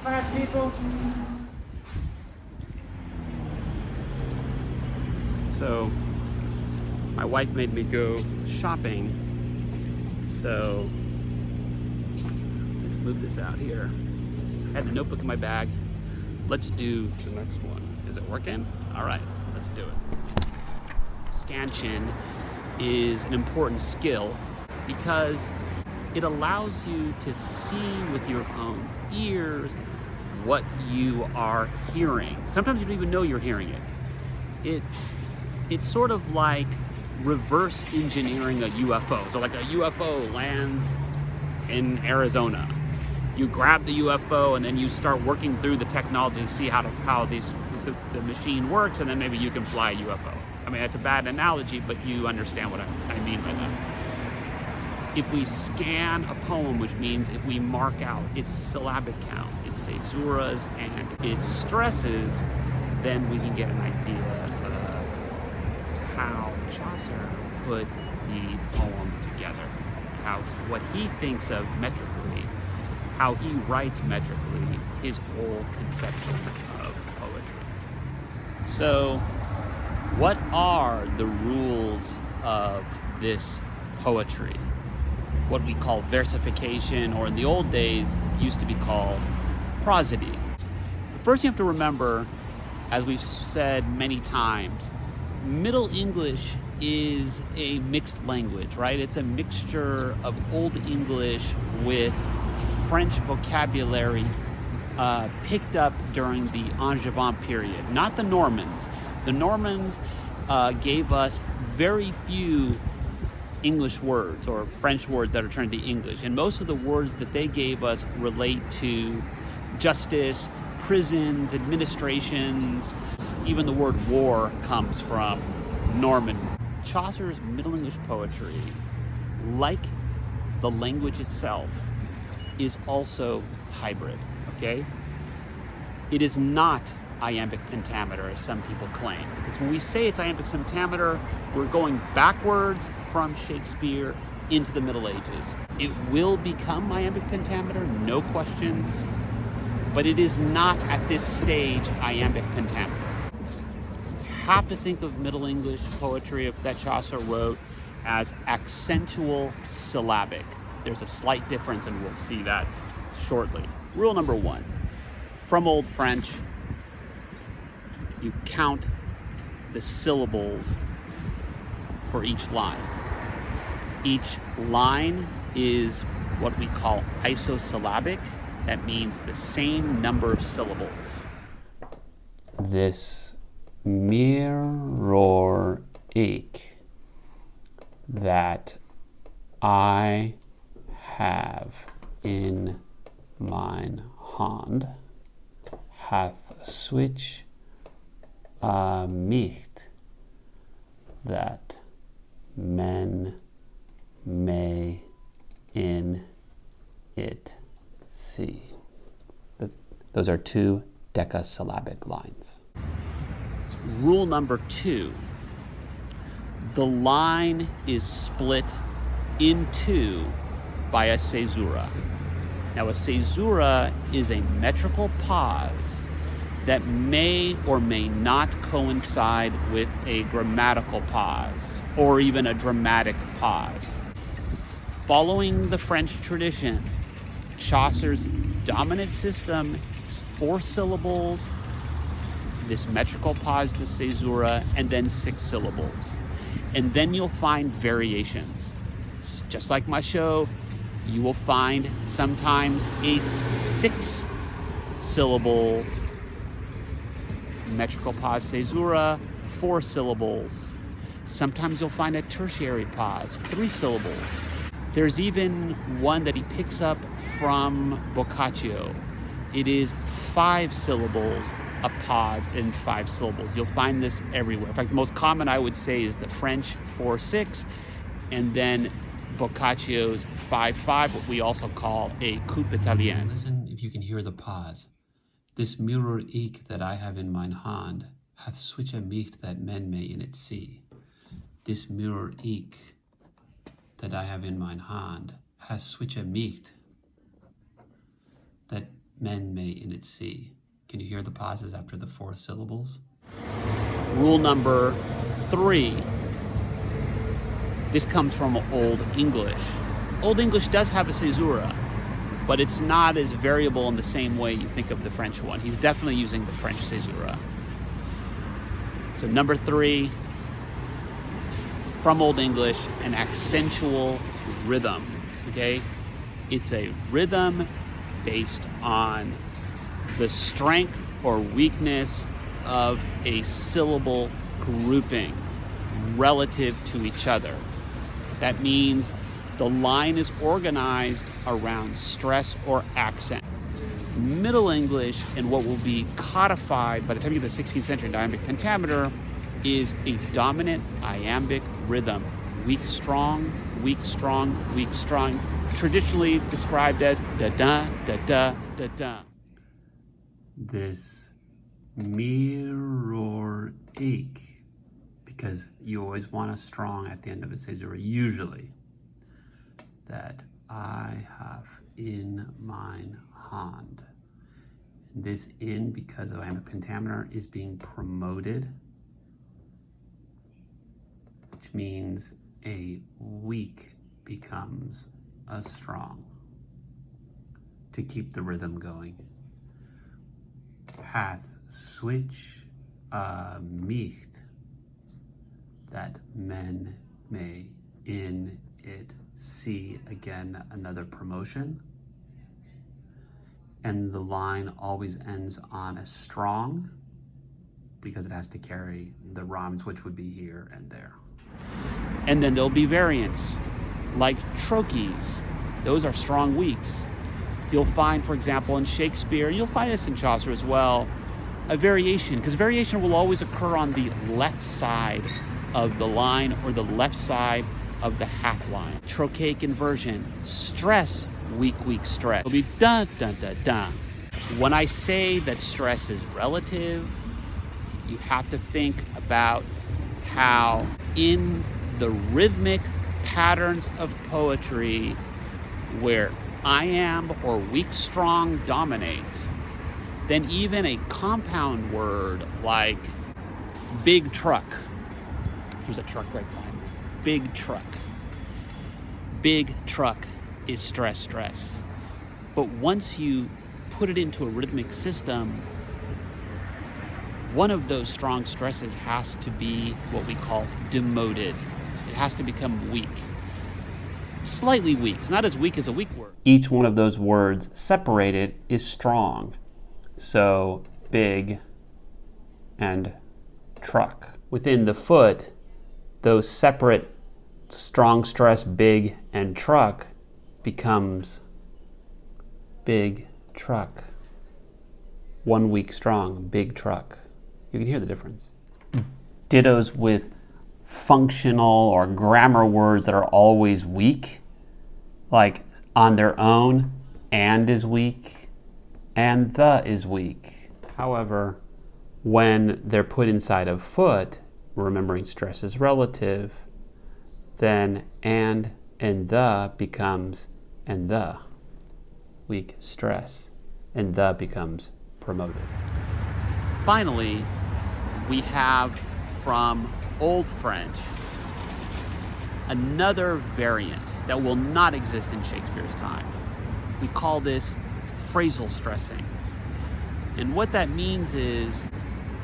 5 people. So my wife made me go shopping. So let's move this out here. I had the notebook in my bag. Let's do the next one. Is it working? All right, let's do it. Scansion is an important skill because it allows you to see with your own ears what you are hearing. Sometimes you don't even know you're hearing it. It's sort of like reverse engineering a UFO. So like a UFO lands in Arizona. You grab the UFO and then you start working through the technology to see how the machine works, and then maybe you can fly a UFO. I mean, that's a bad analogy, but you understand what I mean by that. If we scan a poem, which means if we mark out its syllabic counts, its caesuras, and its stresses, then we can get an idea of how Chaucer put the poem together, what he thinks of metrically, how he writes metrically, his whole conception of poetry. So, what are the rules of this poetry? What we call versification, or in the old days used to be called prosody. First, you have to remember, as we've said many times, Middle English is a mixed language, right? It's a mixture of Old English with French vocabulary picked up during the Angevin period, not the Normans. The Normans gave us very few English words or French words that are turned to English, and most of the words that they gave us relate to justice, prisons, administrations. Even the word war comes from Norman. Chaucer's Middle English poetry, like the language itself, is also hybrid, okay? It is not iambic pentameter, as some people claim. Because when we say it's iambic pentameter, we're going backwards from Shakespeare into the Middle Ages. It will become iambic pentameter, no questions, but it is not at this stage iambic pentameter. You have to think of Middle English poetry that Chaucer wrote as accentual syllabic. There's a slight difference, and we'll see that shortly. Rule number 1, from Old French, you count the syllables for each line. Each line is what we call isosyllabic. That means the same number of syllables. This mirror ache that I have in mine hand hath switch nicht that men may in it see. Those are 2 decasyllabic lines. Rule number 2, the line is split in 2 by a caesura. Now, a caesura is a metrical pause that may or may not coincide with a grammatical pause or even a dramatic pause. Following the French tradition, Chaucer's dominant system is 4 syllables, this metrical pause, the caesura, and then 6 syllables. And then you'll find variations. Just like my show, you will find sometimes a 6 syllables metrical pause caesura, 4 syllables. Sometimes you'll find a tertiary pause, 3 syllables. There's even one that he picks up from Boccaccio. It is 5 syllables, a pause, and 5 syllables. You'll find this everywhere. In fact, the most common, I would say, is the French 4/6, and then Boccaccio's 5/5, what we also call a coupe italienne. Listen if you can hear the pause. This mirror eke that I have in mine hand hath switch a meat that men may in it see. This mirror eke that I have in mine hand hath switch a meat that men may in it see. Can you hear the pauses after the fourth syllables? Rule number 3. This comes from Old English. Old English does have a caesura, but it's not as variable in the same way you think of the French one. He's definitely using the French caesura. So number 3, from Old English, an accentual rhythm, okay? It's a rhythm based on the strength or weakness of a syllable grouping relative to each other. That means the line is organized around stress or accent. Middle English, and what will be codified by the time you get to the 16th century in iambic pentameter, is a dominant iambic rhythm. Weak, strong, weak, strong, weak, strong. Traditionally described as da-da, da-da, da-da. This mirror ache, because you always want a strong at the end of a caesura, usually, that I have in mine hand. And this in, because of iambic pentameter, is being promoted, which means a weak becomes a strong to keep the rhythm going. Hath switch nicht, that men may in it see. Again, another promotion. And the line always ends on a strong because it has to carry the rhymes, which would be here and there. And then there'll be variants like trochees. Those are strong weaks. You'll find, for example, in Shakespeare, you'll find this in Chaucer as well, a variation, because variation will always occur on the left side of the line or the left side of the half line. Trochaic inversion, stress, weak, weak, stress. It'll be da, da, da, da. When I say that stress is relative, you have to think about how in the rhythmic patterns of poetry where iamb or weak strong dominates, then even a compound word like big truck. There's a truck right behind me. Big truck. Big truck is stress, stress. But once you put it into a rhythmic system, one of those strong stresses has to be what we call demoted. It has to become weak. Slightly weak. It's not as weak as a weak word. Each one of those words separated is strong. So big and truck. Within the foot, those separate strong stress big and truck becomes big truck. 1 week strong, big truck. You can hear the difference. Dittos with functional or grammar words that are always weak, like on their own, and is weak, and the is weak. However, when they're put inside of foot, remembering stress is relative, then and the becomes and the, weak stress, and the becomes promoted. Finally, we have from Old French another variant that will not exist in Shakespeare's time. We call this phrasal stressing. And what that means is,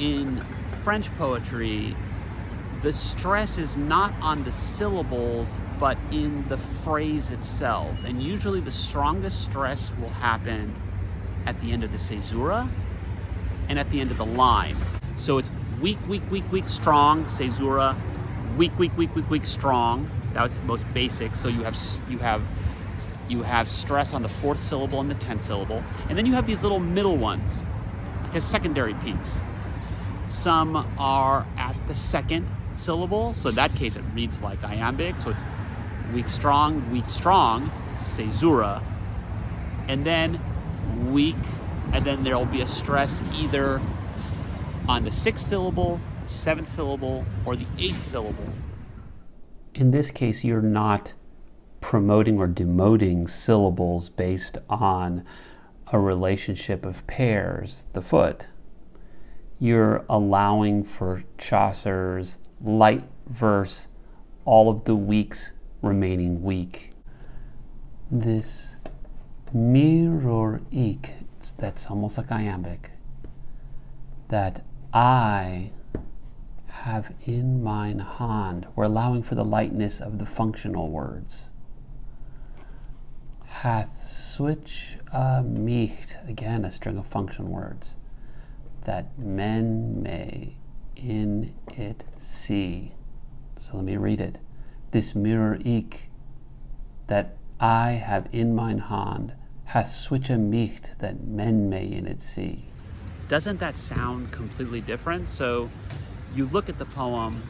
in French poetry, the stress is not on the syllables, but in the phrase itself. And usually the strongest stress will happen at the end of the caesura and at the end of the line. So it's weak, weak, weak, weak, strong, caesura, weak, weak, weak, weak, weak, strong. That's the most basic. So you have stress on the 4th syllable and the 10th syllable. And then you have these little middle ones, like as secondary peaks. Some are at the 2nd syllable, so in that case it reads like iambic, so it's weak, strong, caesura, and then weak, and then there'll be a stress either on the 6th syllable, 7th syllable, or the 8th syllable. In this case, you're not promoting or demoting syllables based on a relationship of pairs, the foot, you're allowing for Chaucer's light verse, all of the weeks remaining weak. This mirror eke, that's almost like iambic, that I have in mine hand, we're allowing for the lightness of the functional words. Hath switch nicht, again a string of function words, that men may in it see. So let me read it. This mirror eke, that I have in mine hand, hath switch nicht, that men may in it see. Doesn't that sound completely different? So you look at the poem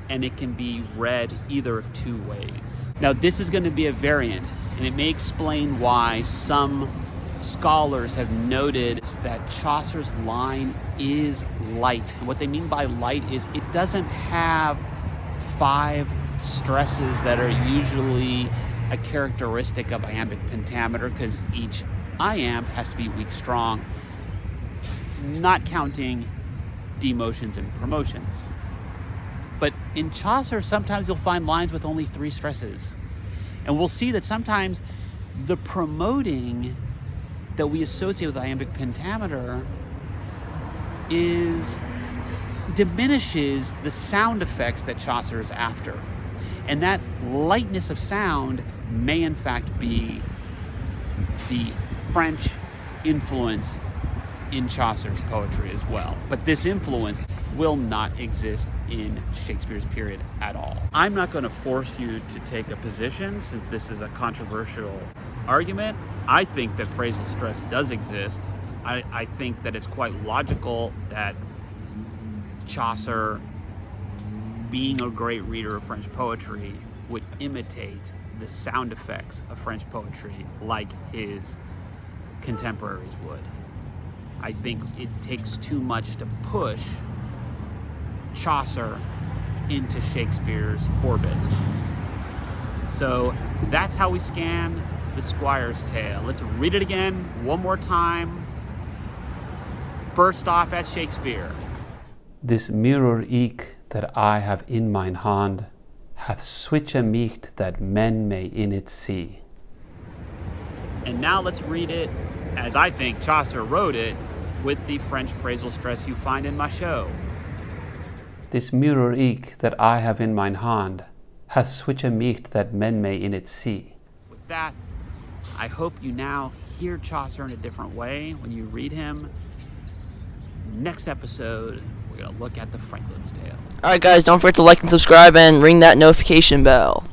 and it can be read either of two ways. Now this is going to be a variant, and it may explain why some scholars have noted that Chaucer's line is light. And what they mean by light is it doesn't have 5 stresses that are usually a characteristic of iambic pentameter, because each iamb has to be weak strong, not counting demotions and promotions. But in Chaucer, sometimes you'll find lines with only 3 stresses. And we'll see that sometimes the promoting that we associate with iambic pentameter diminishes the sound effects that Chaucer is after. And that lightness of sound may in fact be the French influence in Chaucer's poetry as well. But this influence will not exist in Shakespeare's period at all. I'm not going to force you to take a position, since this is a controversial argument. I think that phrasal stress does exist. I think that it's quite logical that Chaucer, being a great reader of French poetry, would imitate the sound effects of French poetry like his contemporaries would. I think it takes too much to push Chaucer into Shakespeare's orbit. So that's how we scan the Squire's tale. Let's read it again one more time. First off, at Shakespeare. This mirror eke that I have in mine hand hath switch nicht, that men may in it see. And now let's read it as I think Chaucer wrote it, with the French phrasal stress you find in Machaut. This mirror eke that I have in mine hand hath switch nicht, that men may in it see. With that, I hope you now hear Chaucer in a different way when you read him. Next episode, we're going to look at the Franklin's Tale. Alright guys, don't forget to like and subscribe and ring that notification bell.